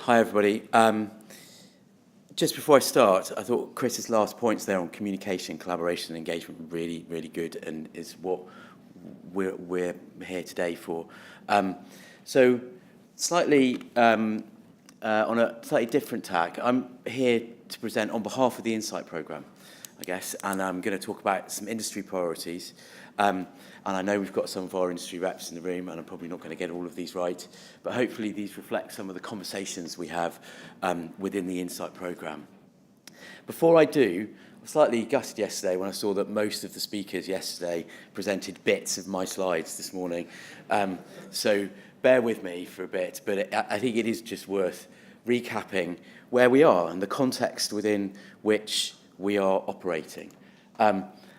Hi, everybody. Just before I start, I thought Chris's last points there on communication, collaboration, and engagement were really, really good, and is what we're here today for. So, slightly on a slightly different tack, I'm here to present on behalf of the INSITE programme, I guess, and I'm going to talk about some industry priorities. And I know we've got some of our industry reps in the room, and I'm probably not going to get all of these right, but hopefully these reflect some of the conversations we have within the INSITE programme. Before I do, I was slightly gutted yesterday when I saw that most of the speakers yesterday presented bits of my slides this morning. So bear with me for a bit, but I think it is just worth recapping where we are and the context within which we are operating.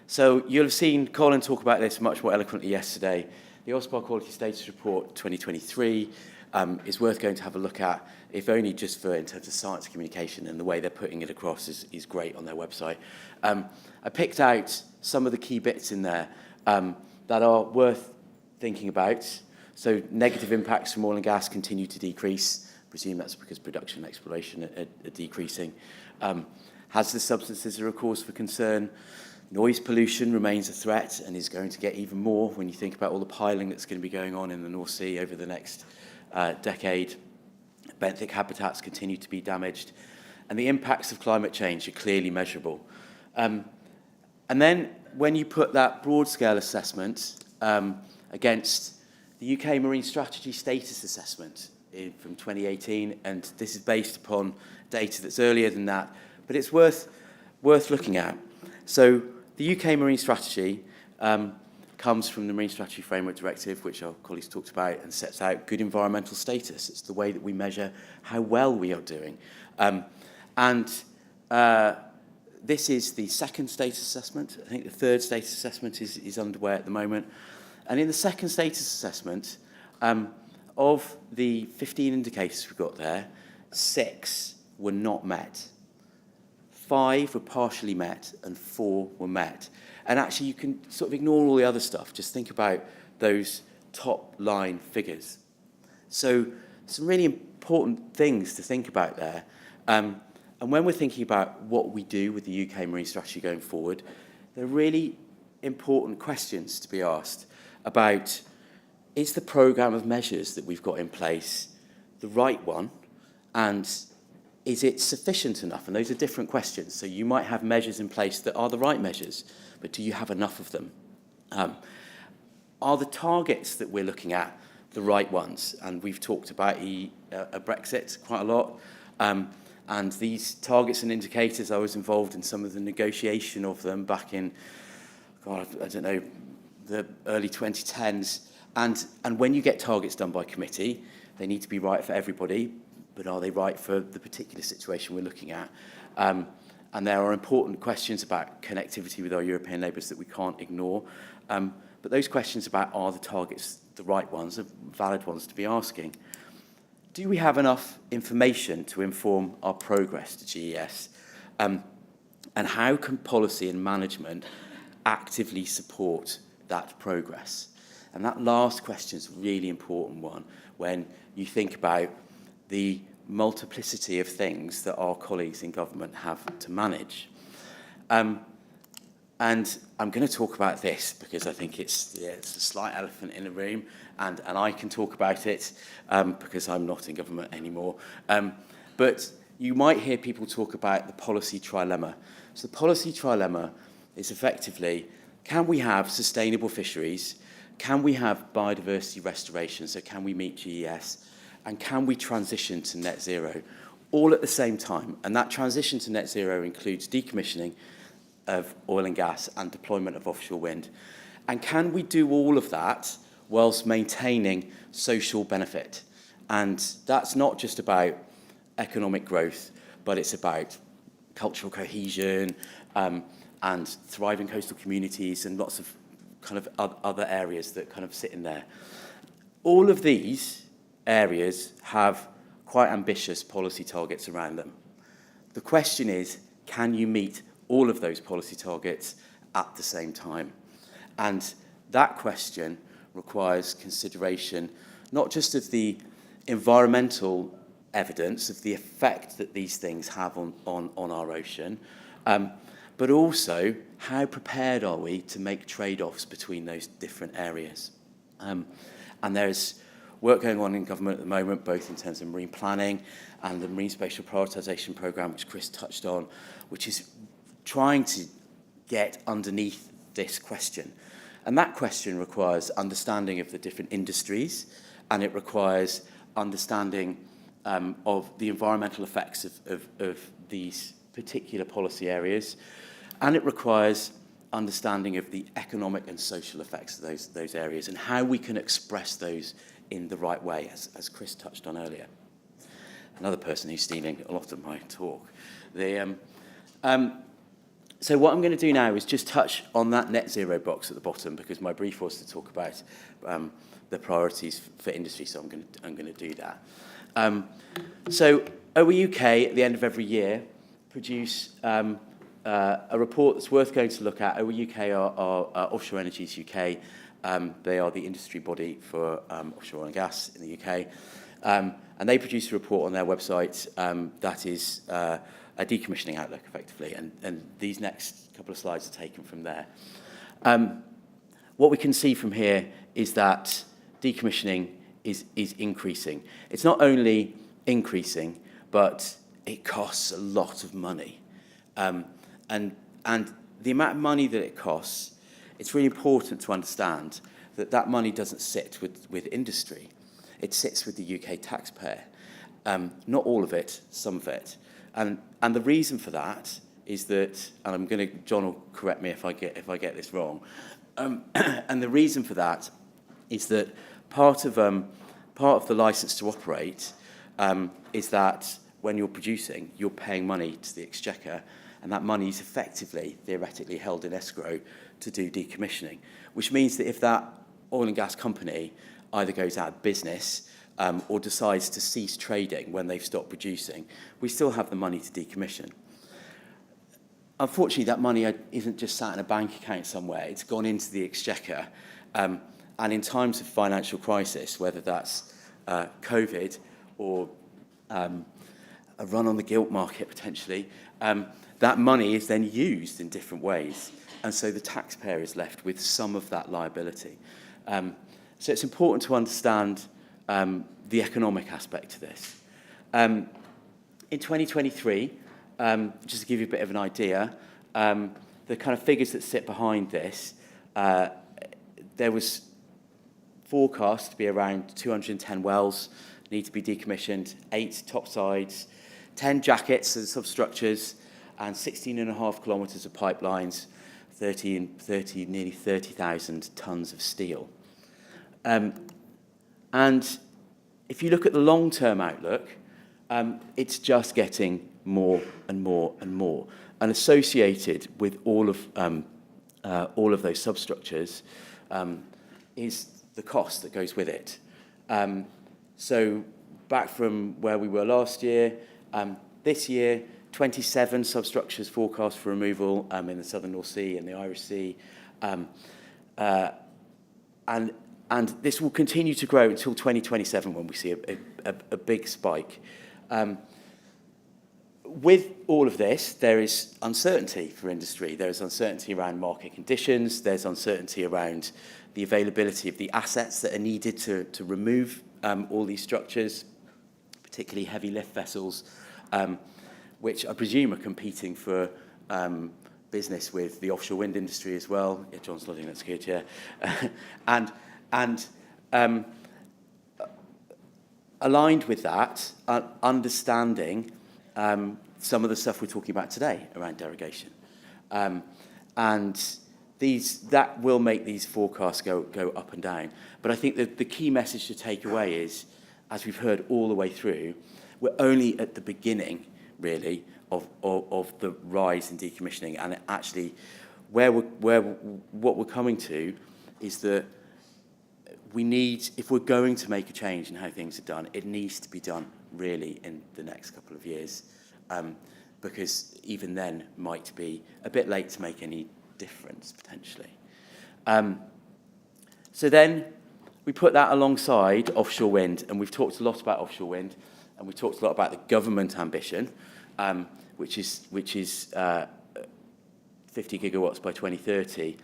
So you'll have seen Colin talk about this much more eloquently yesterday. The OSPAR Quality Status Report 2023 is worth going to have a look at, if only just for in terms of science communication, and the way they're putting it across is great on their website. I picked out some of the key bits in there that are worth thinking about. So negative impacts from oil and gas continue to decrease. I presume that's because production and exploration are decreasing. Hazardous substances are a cause for concern. Noise pollution remains a threat and is going to get even more when you think about all the piling that's going to be going on in the North Sea over the next decade. Benthic habitats continue to be damaged, and the impacts of climate change are clearly measurable. And then when you put that broad-scale assessment against the UK Marine Strategy Status Assessment from 2018, and this is based upon data that's earlier than that, but it's worth looking at. So the UK Marine Strategy comes from the Marine Strategy Framework Directive, which our colleagues talked about, and sets out good environmental status. It's the way that we measure how well we are doing. This is the second status assessment. I think the third status assessment is underway at the moment. And in the second status assessment, of the 15 indicators we've got there, 6 were not met. 5 were partially met and 4 were met. And actually you can sort of ignore all the other stuff. Just think about those top line figures. So some really important things to think about there. And when we're thinking about what we do with the UK Marine Strategy going forward, there are really important questions to be asked about, is the programme of measures that we've got in place the right one, and is it sufficient enough? And those are different questions. So you might have measures in place that are the right measures, but do you have enough of them? Are the targets that we're looking at the right ones? And we've talked about Brexit quite a lot. And these targets and indicators, I was involved in some of the negotiation of them back in, God, I don't know, the early 2010s. And when you get targets done by committee, they need to be right for everybody, but are they right for the particular situation we're looking at? And there are important questions about connectivity with our European neighbours that we can't ignore. But those questions about are the targets the right ones are valid ones to be asking. Do we have enough information to inform our progress to GES? And how can policy and management actively support that progress? And that last question is a really important one when you think about the multiplicity of things that our colleagues in government have to manage. And I'm going to talk about this because I think it's a slight elephant in the room, and I can talk about it because I'm not in government anymore. But you might hear people talk about the policy trilemma. So the policy trilemma is effectively, can we have sustainable fisheries? Can we have biodiversity restoration? So can we meet GES? And can we transition to net zero all at the same time? And that transition to net zero includes decommissioning of oil and gas and deployment of offshore wind. And can we do all of that whilst maintaining social benefit? And that's not just about economic growth, but it's about cultural cohesion and thriving coastal communities and lots of kind of other areas that kind of sit in there. All of these areas have quite ambitious policy targets around them. The question is, can you meet all of those policy targets at the same time? And that question requires consideration not just of the environmental evidence of the effect that these things have on our ocean, but also how prepared are we to make trade-offs between those different areas. And there's work going on in government at the moment, both in terms of marine planning and the Marine Spatial Prioritisation Programme, which Chris touched on, which is trying to get underneath this question. And that question requires understanding of the different industries, and it requires understanding of the environmental effects of these particular policy areas, and it requires understanding of the economic and social effects of those areas and how we can express those in the right way, as Chris touched on earlier. Another person who's stealing a lot of my talk. So what I'm going to do now is just touch on that net zero box at the bottom, because my brief was to talk about the priorities for industry, so I'm going to do that. So OE UK at the end of every year produce a report that's worth going to look at. OE UK are Offshore Energies UK. They are the industry body for offshore oil and gas in the UK. And they produce a report on their website that is a decommissioning outlook, effectively. And these next couple of slides are taken from there. What we can see from here is that decommissioning is increasing. It's not only increasing, but it costs a lot of money. And the amount of money that it costs, it's really important to understand that that money doesn't sit with industry. It sits with the UK taxpayer. Not all of it, some of it. And the reason for that is that, and John will correct me if I get this wrong. And the reason for that is that part of the license to operate is that when you're producing, you're paying money to the Exchequer, and that money is effectively, theoretically, held in escrow to do decommissioning, which means that if that oil and gas company either goes out of business or decides to cease trading when they've stopped producing, we still have the money to decommission. Unfortunately, that money isn't just sat in a bank account somewhere. It's gone into the Exchequer. And in times of financial crisis, whether that's COVID or a run on the gilt market potentially, that money is then used in different ways. And so the taxpayer is left with some of that liability. So it's important to understand the economic aspect to this. In 2023, just to give you a bit of an idea, the kind of figures that sit behind this, there was forecast to be around 210 wells need to be decommissioned, 8 topsides, 10 jackets and substructures, and 16.5 kilometres of pipelines, nearly 30,000 tonnes of steel. And if you look at the long-term outlook, it's just getting more and more and more. And associated with all of those substructures is the cost that goes with it. So back from where we were last year, this year, 27 substructures forecast for removal in the southern North Sea and the Irish Sea. And this will continue to grow until 2027 when we see a big spike. With all of this, there is uncertainty for industry. There is uncertainty around market conditions. There's uncertainty around the availability of the assets that are needed to remove all these structures, particularly heavy lift vessels, which I presume are competing for business with the offshore wind industry as well. Yeah, John's nodding, that's good, yeah. And aligned with that, understanding some of the stuff we're talking about today around derogation. And that will make these forecasts go up and down. But I think that the key message to take away is, as we've heard all the way through, we're only at the beginning, really, of the rise in decommissioning. And actually, what we're coming to is that we need, if we're going to make a change in how things are done, it needs to be done really in the next couple of years, because even then might be a bit late to make any difference, potentially. So then we put that alongside offshore wind, and we've talked a lot about offshore wind. and we talked a lot about the government ambition, which is 50 gigawatts by 2030.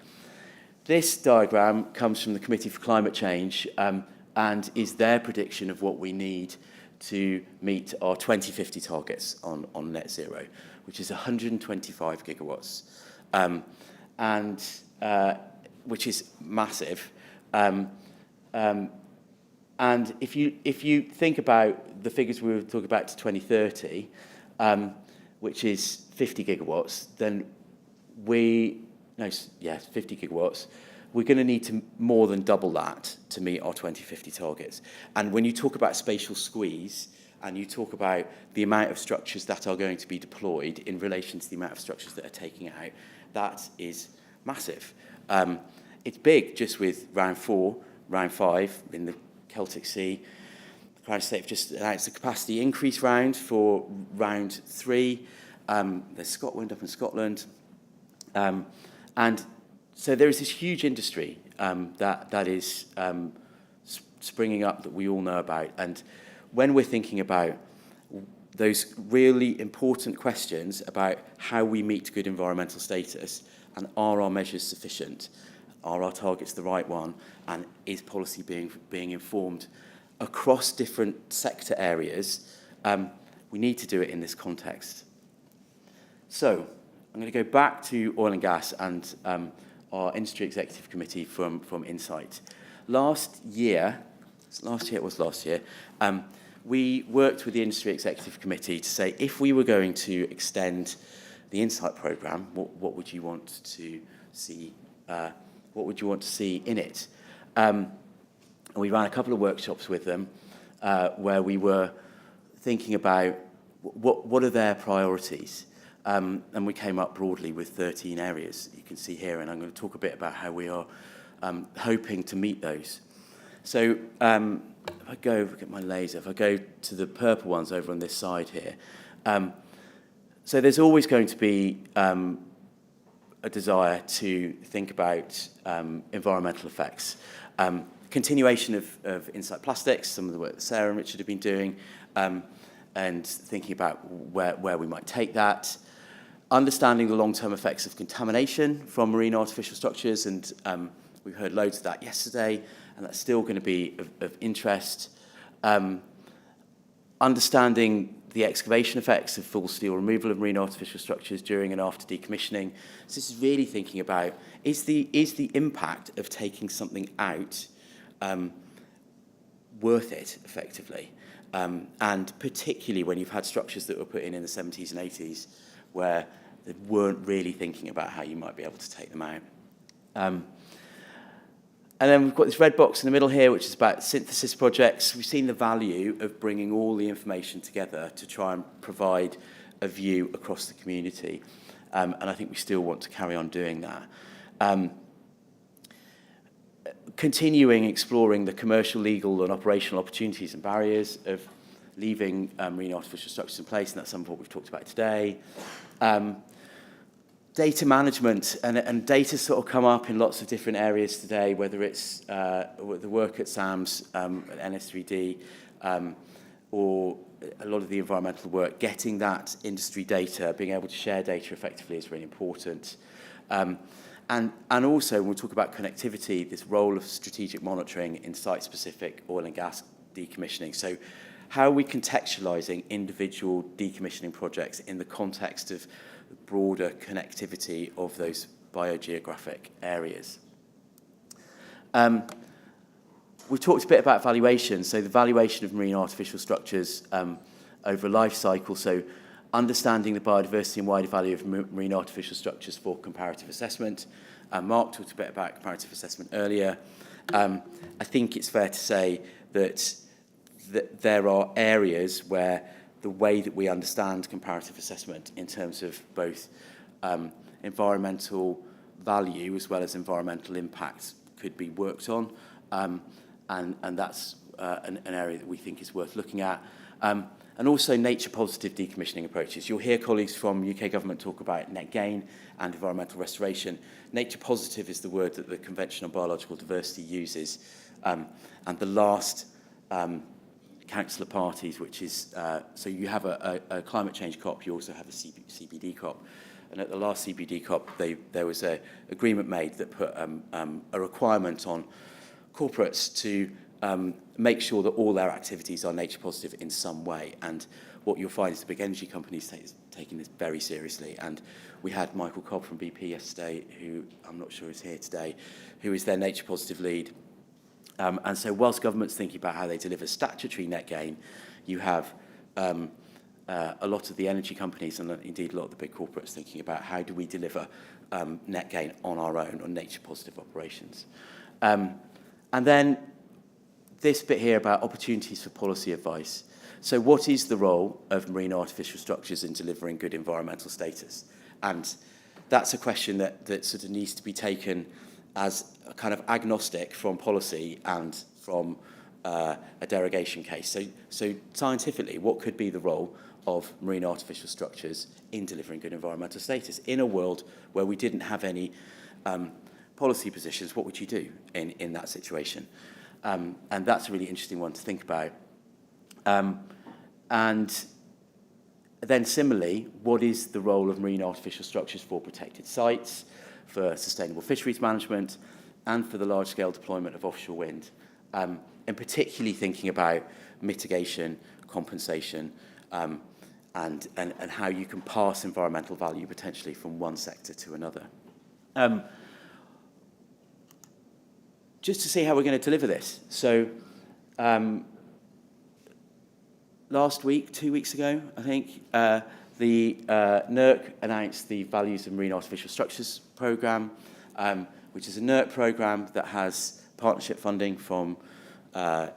This diagram comes from the Committee for Climate Change and is their prediction of what we need to meet our 2050 targets on net zero, which is 125 gigawatts, which is massive. And if you think about the figures we were talking about to 2030, which is 50 gigawatts, then 50 gigawatts, we're going to need to more than double that to meet our 2050 targets. And when you talk about spatial squeeze, and you talk about the amount of structures that are going to be deployed in relation to the amount of structures that are taking out, that is massive. It's big just with round 4, round 5 in the Celtic Sea. The Crown Estate have just announced the capacity increase round for round 3. There's Scotland up in Scotland. And so there is this huge industry that is springing up that we all know about. And when we're thinking about those really important questions about how we meet good environmental status, and are our measures sufficient, are our targets the right one, and is policy being informed across different sector areas, we need to do it in this context. So I'm going to go back to oil and gas and our Industry Executive Committee from INSITE. Last year, we worked with the Industry Executive Committee to say, if we were going to extend the INSITE programme, what would you want to see? What would you want to see in it? And we ran a couple of workshops with them where we were thinking about what are their priorities. And we came up broadly with 13 areas you can see here, and I'm going to talk a bit about how we are hoping to meet those. So if I get my laser, if I go to the purple ones over on this side here, so there's always going to be a desire to think about environmental effects. Continuation of INSITE Plastics, some of the work that Sarah and Richard have been doing, and thinking about where we might take that. Understanding the long-term effects of contamination from marine artificial structures, and we've heard loads of that yesterday, and that's still going to be of interest. Understanding the excavation effects of full steel removal of marine artificial structures during and after decommissioning. So this is really thinking about, is the impact of taking something out worth it, effectively? And particularly when you've had structures that were put in the 70s and 80s where they weren't really thinking about how you might be able to take them out. And then we've got this red box in the middle here, which is about synthesis projects. We've seen the value of bringing all the information together to try and provide a view across the community. And I think we still want to carry on doing that. Continuing exploring the commercial, legal and operational opportunities and barriers of leaving marine artificial structures in place, and that's some of what we've talked about today. Data management, and data sort of come up in lots of different areas today, whether it's the work at SAMS, at NS3D, or a lot of the environmental work. Getting that industry data, being able to share data effectively is really important. And also, when we talk about connectivity, this role of strategic monitoring in site-specific oil and gas decommissioning. So how are we contextualising individual decommissioning projects in the context of broader connectivity of those biogeographic areas? We've talked a bit about valuation, so the valuation of marine artificial structures over a life cycle, so understanding the biodiversity and wider value of marine artificial structures for comparative assessment. Mark talked a bit about comparative assessment earlier. I think it's fair to say that there are areas where the way that we understand comparative assessment in terms of both environmental value as well as environmental impact could be worked on, and that's an area that we think is worth looking at. And also nature-positive decommissioning approaches. You'll hear colleagues from UK government talk about net gain and environmental restoration. Nature-positive is the word that the Convention on Biological Diversity uses, and the last Council of Parties, which is, so you have a climate change COP, you also have a CBD COP. And at the last CBD COP, there was an agreement made that put a requirement on corporates to make sure that all their activities are nature positive in some way. And what you'll find is the big energy companies taking this very seriously. And we had Michael Cobb from BP yesterday, who I'm not sure is here today, who is their nature positive lead. And so whilst government's thinking about how they deliver statutory net gain, you have a lot of the energy companies and indeed a lot of the big corporates thinking about how do we deliver net gain on our own, on nature positive operations. And then this bit here about opportunities for policy advice. So what is the role of marine artificial structures in delivering good environmental status? And that's a question that sort of needs to be taken as a kind of agnostic from policy and from a derogation case. So scientifically, what could be the role of marine artificial structures in delivering good environmental status? In a world where we didn't have any policy positions, what would you do in that situation? And that's a really interesting one to think about. And then similarly, what is the role of marine artificial structures for protected sites, for sustainable fisheries management, and for the large-scale deployment of offshore wind? And particularly thinking about mitigation, compensation, and how you can pass environmental value potentially from one sector to another. Just to see how we're going to deliver this. So last week, 2 weeks ago, I think, the NERC announced the Values of Marine Artificial Structures programme, which is a NERC programme that has partnership funding from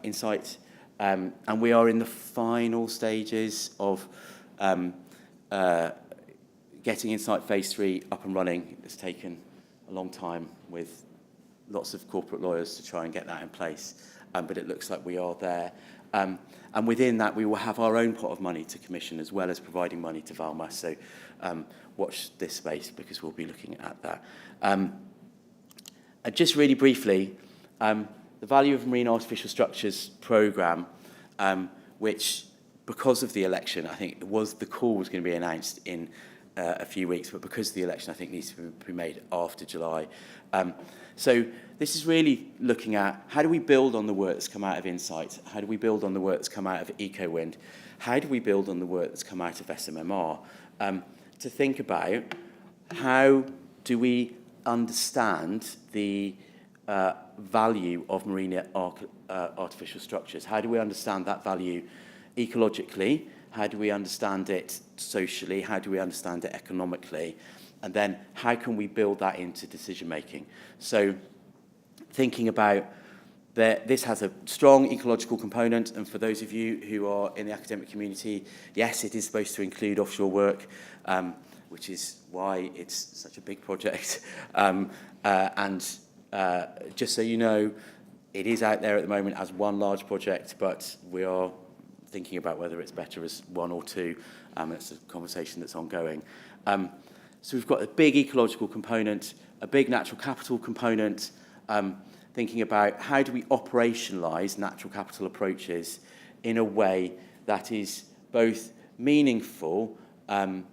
INSITE. And we are in the final stages of getting INSITE Phase 3 up and running. It's taken a long time with lots of corporate lawyers to try and get that in place, but it looks like we are there. And within that, we will have our own pot of money to commission as well as providing money to Valma. So watch this space because we'll be looking at that. Just really briefly, the Value of Marine Artificial Structures programme, which, because of the election, I think the call was going to be announced in a few weeks, but because of the election, I think needs to be made after July. So this is really looking at how do we build on the work that's come out of INSITE? How do we build on the work that's come out of EcoWind? How do we build on the work that's come out of SMMR? To think about how do we understand the value of marine artificial structures? How do we understand that value ecologically? How do we understand it socially? How do we understand it economically? And then how can we build that into decision making? So thinking about that, this has a strong ecological component, and for those of you who are in the academic community, yes, it is supposed to include offshore work, which is why it's such a big project. Just so you know, it is out there at the moment as one large project, but we are thinking about whether it's better as one or two. It's a conversation that's ongoing. So we've got a big ecological component, a big natural capital component, thinking about how do we operationalise natural capital approaches in a way that is both meaningful and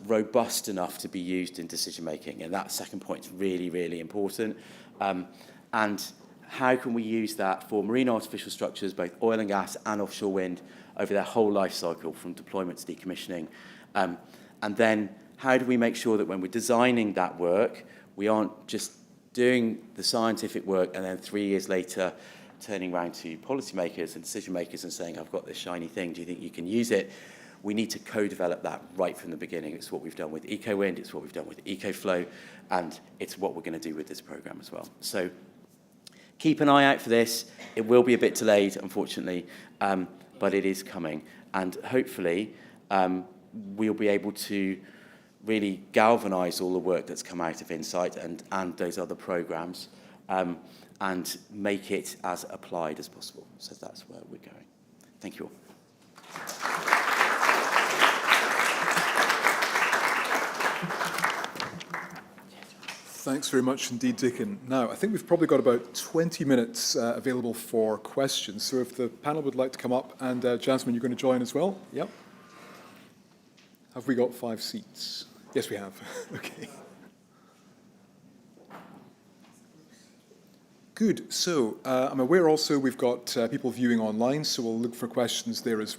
robust enough to be used in decision making. And that second point is really, really important. And how can we use that for marine artificial structures, both oil and gas and offshore wind, over their whole life cycle, from deployment to decommissioning? And then how do we make sure that when we're designing that work, we aren't just doing the scientific work and then 3 years later turning around to policymakers and decision makers and saying, I've got this shiny thing, do you think you can use it? We need to co-develop that right from the beginning. It's what we've done with EcoWind, it's what we've done with EcoFlow, and it's what we're going to do with this programme as well. So keep an eye out for this. It will be a bit delayed, unfortunately, but it is coming. And hopefully, we'll be able to really galvanise all the work that's come out of INSITE and those other programmes and make it as applied as possible. So that's where we're going. Thank you all. Thanks very much indeed, Dickon. Now, I think we've probably got about 20 minutes available for questions. So if the panel would like to come up, and Jasmine, you're going to join as well? Yep. Have we got 5 seats? Yes, we have. Okay. Good. So I'm aware also we've got people viewing online, so we'll look for questions there as well.